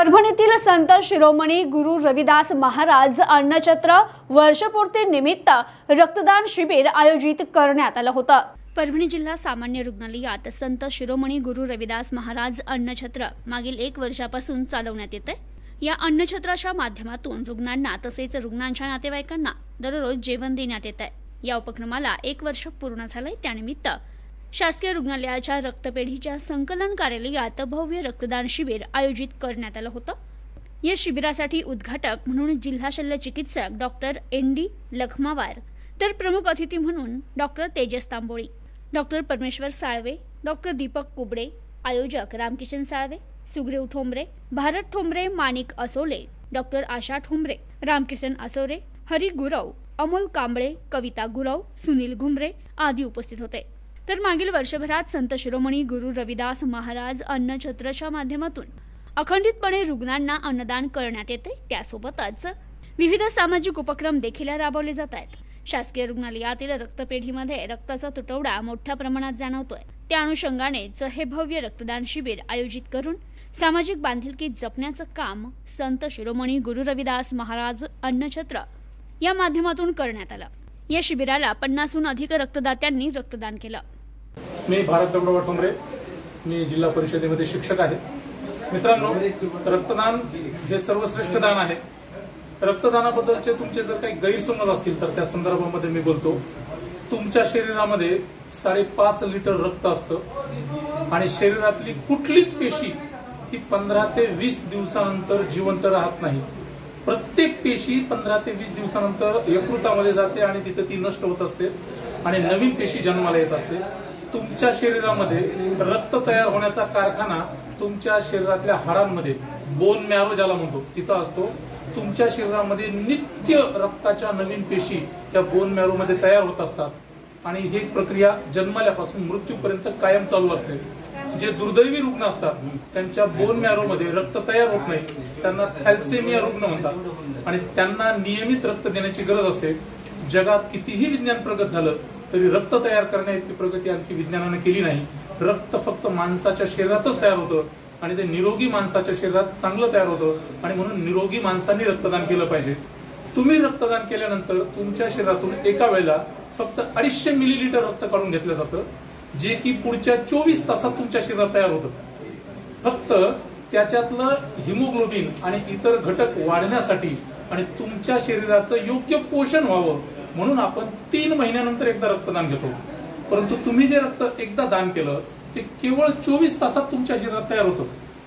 परभणीतील संत शिरोमणी गुरु रविदास महाराज अन्नछत्र वर्षपूर्ती निमित्त रक्तदान शिबिर आयोजित करण्यात आलं होतं। परभणी जिल्हा सामान्य रुग्णालयात संत शिरोमणी गुरु रविदास महाराज अन्नछत्र मागील 1 वर्षापासून चालवण्यात येते। या अन्नछत्राच्या माध्यमातून रुग्णांना तसेच रुग्णांच्या नातेवाईकांना दररोज जेवण देण्यात येते। या उपक्रमाला 1 वर्ष पूर्ण झाले। त्यानिमित्त शासकीय रुग्णालयाच्या रक्तपेढीच्या संकलन कार्यालयात भव्य रक्तदान शिबिर आयोजित करण्यात आलं होतं। या शिबिरासाठी उद्घाटक म्हणून जिल्हा शल्य चिकित्सक डॉक्टर एन.डी. लखमावार, तर प्रमुख अतिथी म्हणून डॉक्टर तेजस तांबोळी, डॉक्टर परमेश्वर साळवे, डॉक्टर दीपक कुबडे, आयोजक रामकिशन साळवे, सुग्रीव ठोंबरे, भारत ठोंबरे, माणिक असोले, डॉक्टर आशा ठोंबरे, रामकिशन असोरे, हरी गुरव, अमोल कांबळे, कविता गुरव, सुनील घुमरे आदी उपस्थित होते। तर मागील वर्षभरात संत शिरोमणी गुरु रविदास महाराज अन्नछत्रच्या माध्यमातून अखंडितपणे रुग्णांना अन्नदान करण्यात येते। त्यासोबतच विविध सामाजिक उपक्रम देखील राबवले जात आहेत। शासकीय रुग्णालयातील रक्तपेढीमध्ये रक्ताचा तुटवडा मोठ्या प्रमाणात जाणवतोय। त्या अनुषंगानेच हे भव्य रक्तदान शिबिर आयोजित करून सामाजिक बांधिलकी जपण्याचं काम संत शिरोमणी गुरु रविदास महाराज अन्नछत्र या माध्यमातून करण्यात आलं। या शिबिराला 50हून अधिक रक्तदात्यांनी रक्तदान केलं। मी भारत ठोंबरे, मी जिल्हा परिषदेमध्ये शिक्षक आहे। मित्रांनो, रक्तदान हे सर्वश्रेष्ठ दान आहे। रक्तदानाबद्दलचे तुमचे जर काही गैरसमज असतील तर त्या संदर्भामध्ये मी बोलतो। तुमच्या शरीरामध्ये 5.5 लिटर रक्त असतं आणि शरीरातली कुठलीच पेशी ही 15 ते 20 दिवसानंतर जिवंत राहत नाही। प्रत्येक पेशी 15 ते 20 दिवसानंतर यकृतामध्ये जाते आणि तिथे ती नष्ट होत असते आणि नवीन पेशी जन्माला येत असते। तुमच्या शरीरामध्ये रक्त तयार होण्याचा कारखाना तुमच्या शरीरातल्या हाडांमध्ये बोन मॅरो ज्याला म्हणतो तिथं असतो। तुमच्या शरीरामध्ये नित्य रक्ताच्या नवीन पेशी त्या बोन मॅरो मध्ये तयार होत असतात आणि ही प्रक्रिया जन्मल्यापासून मृत्यूपर्यंत कायम चालू असते। जे दुर्दैवी रुग्ण असतात त्यांच्या बोन मॅरो मध्ये रक्त तयार होत नाही, त्यांना थॅलेसेमिया रुग्ण म्हणतात आणि त्यांना नियमित रक्त देण्याची गरज असते। जगात कितीही विज्ञान प्रगत झालं तरी रक्त तयार करण्याइतकी प्रगती आणखी विज्ञानाने केली नाही। रक्त फक्त माणसाच्या शरीरातच तयार होतं आणि ते निरोगी माणसाच्या शरीरात चांगलं तयार होतं आणि म्हणून निरोगी माणसांनी रक्तदान केलं पाहिजे। तुम्ही रक्तदान केल्यानंतर तुमच्या शरीरातून एका वेळेला फक्त 250 मिलीलिटर रक्त काढून घेतलं जातं, जे की पुढच्या 24 तासात तुमच्या शरीरात तयार होतं। फक्त त्याच्यातलं हिमोग्लोबिन आणि इतर घटक वाढण्यासाठी आणि तुमच्या शरीराचं योग्य पोषण व्हावं म्हणून आपण 3 महिन्यानंतर एकदा रक्तदान घेतो। परंतु तुम्ही जे रक्त एकदा दान केलं ते केवळ 24 तासात तुमच्या शरीरात तयार होतं।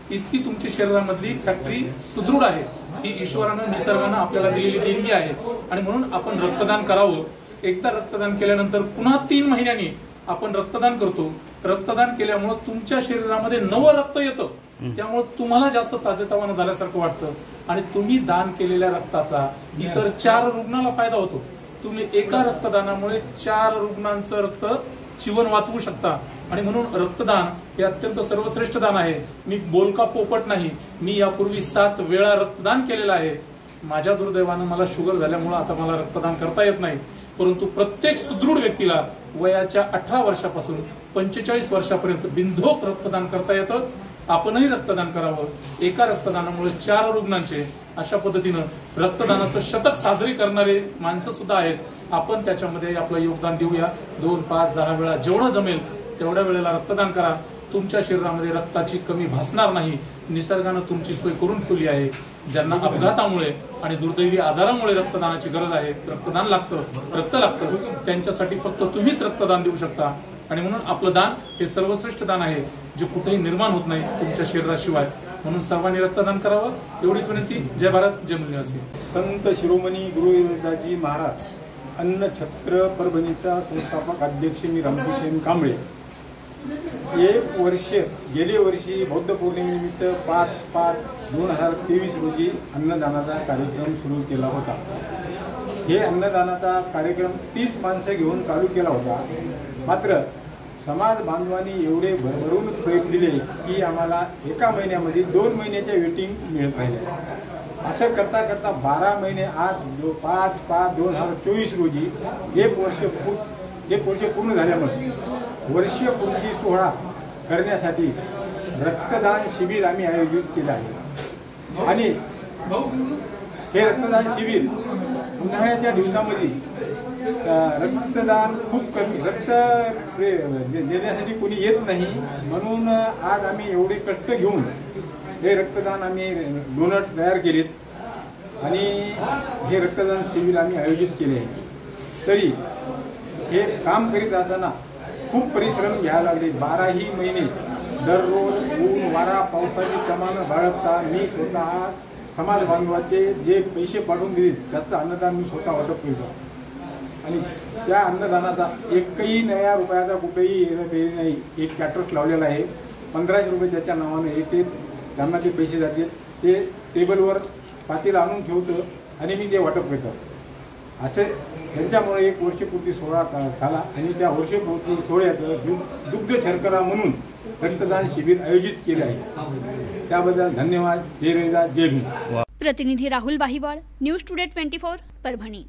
इतकी तुमच्या शरीरामधली फॅक्टरी सुदृढ आहे। ही ईश्वरानं निसर्गानं आपल्याला दिलेली देणगी आहे आणि म्हणून आपण रक्तदान करावं। एकदा रक्तदान केल्यानंतर पुन्हा 3 महिन्यांनी आपण रक्तदान करतो। रक्तदान केल्यामुळे तुमच्या शरीरामध्ये नवं रक्त येतं, त्यामुळे तुम्हाला जास्त ताजेतवानं झाल्यासारखं वाटतं आणि तुम्ही दान केलेल्या रक्ताचा इतर 4 रुग्णाला फायदा होतो। तुम्ही एका रक्तदानामुळे 4 रुग्णांचं रक्त जीवन वाचवू शकता आणि म्हणून रक्तदान हे अत्यंत सर्वश्रेष्ठ दान आहे। मी बोलका पोपट नाही, मी यापूर्वी 7 वेळा रक्तदान केलेलं आहे। माझ्या दुर्दैवानं मला शुगर झाल्यामुळे आता मला रक्तदान करता येत नाही, परंतु प्रत्येक सुदृढ व्यक्तीला वयाच्या 18 वर्षापासून 45 वर्षापर्यंत बिनधोक रक्तदान करता येतं। आपणही रक्तदान करावं। एका रक्तदानामुळे 4 रुग्णांचे अशा पद्धतीनं रक्तदानाचं शतक साजरे करणारे माणसं सुद्धा आहेत। आपण त्याच्यामध्ये आपलं योगदान देऊया। 2, 5, 10 वेळा जेवढं जमेल तेवढ्या वेळेला रक्तदान करा। तुमच्या शरीरामध्ये रक्ताची कमी भासणार नाही। निसर्गानं तुमची सोय करून ठेवली आहे। ज्यांना अपघातामुळे आणि दुर्दैवी आजारामुळे रक्तदानाची गरज आहे, रक्तदान लागतं, रक्त लागतं, त्यांच्यासाठी फक्त तुम्हीच रक्तदान देऊ शकता आणि म्हणून आपलं दान हे सर्वश्रेष्ठ दान आहे जे कुठेही निर्माण होत नाही तुमच्या शरीराशिवाय। म्हणून सर्वांनी रक्तदान करावं एवढीच विनंती। जय भारत, जय मूल्यवासी। संत शिरोमणी गुरु रविदासजी महाराज अन्नछत्र परभणीचा संस्थापक अध्यक्ष मी रामकिशन कांबळे। 1 वर्ष गेले वर्षी बौद्ध पौर्णिमेनिमित्त 5/5/2023 रोजी अन्नदानाचा कार्यक्रम सुरू केला होता। हे अन्नदानाचा कार्यक्रम 30 माणसं घेऊन चालू केला होता। मात्र समाज बांधवांनी एवढे भरभरून प्रयत्न दिले की आम्हाला एका महिन्यामध्ये 2 महिन्याच्या वेटिंग मिळत राहिल्या। असं करता करता 12 महिने आज 5/5/2024 रोजी 1 वर्ष पूर्ण झाल्यामुळे वर्षपूर्ती सोहळा करण्यासाठी रक्तदान शिबिर आम्ही आयोजित केलं आहे। आणि हे रक्तदान शिबिर उन्हाळ्याच्या दिवसामध्ये रक्तदान खूप कमी रक्त देण्यासाठी कोणी येत नाही, म्हणून आज आम्ही एवढे कष्ट घेऊन हे रक्तदान आम्ही डोनर तयार केलेत आणि हे रक्तदान शिबिर आम्ही आयोजित केले आहे. तरी हे काम करीत असताना खूप परिश्रम घ्यावे लागले. 12ही महिने दररोज ऊन वारा पावसाची कमान बाळगता मी स्वतः समाज बांधवाचे जे पैसे पाठवून दिले त्याचं अन्नदान मी स्वतः वाटप केलं आणि त्या अन्नदानाचा एकही नया रुपयाचा कुठेही येणं नाही. एक कॅटर्स लावलेला आहे, 1500 रुपये त्याच्या नावाने येते, त्यांना ते पैसे जाते, ते टेबलवर पातेलं आणून ठेवतं आणि मी ते वाटप करतो. असे त्यांच्यामुळे एक वर्षपूर्ती सोहळा झाला आणि त्या वर्षपूर्ती सोहळ्याचं दुग्ध शर्करा म्हणून रक्तदान शिबिर आयोजित केले आहे. त्याबद्दल धन्यवाद. जय रविदास, जय भीम. प्रतिनिधी राहुल बाहिवाळ, न्यूज टुडे 24, परभणी.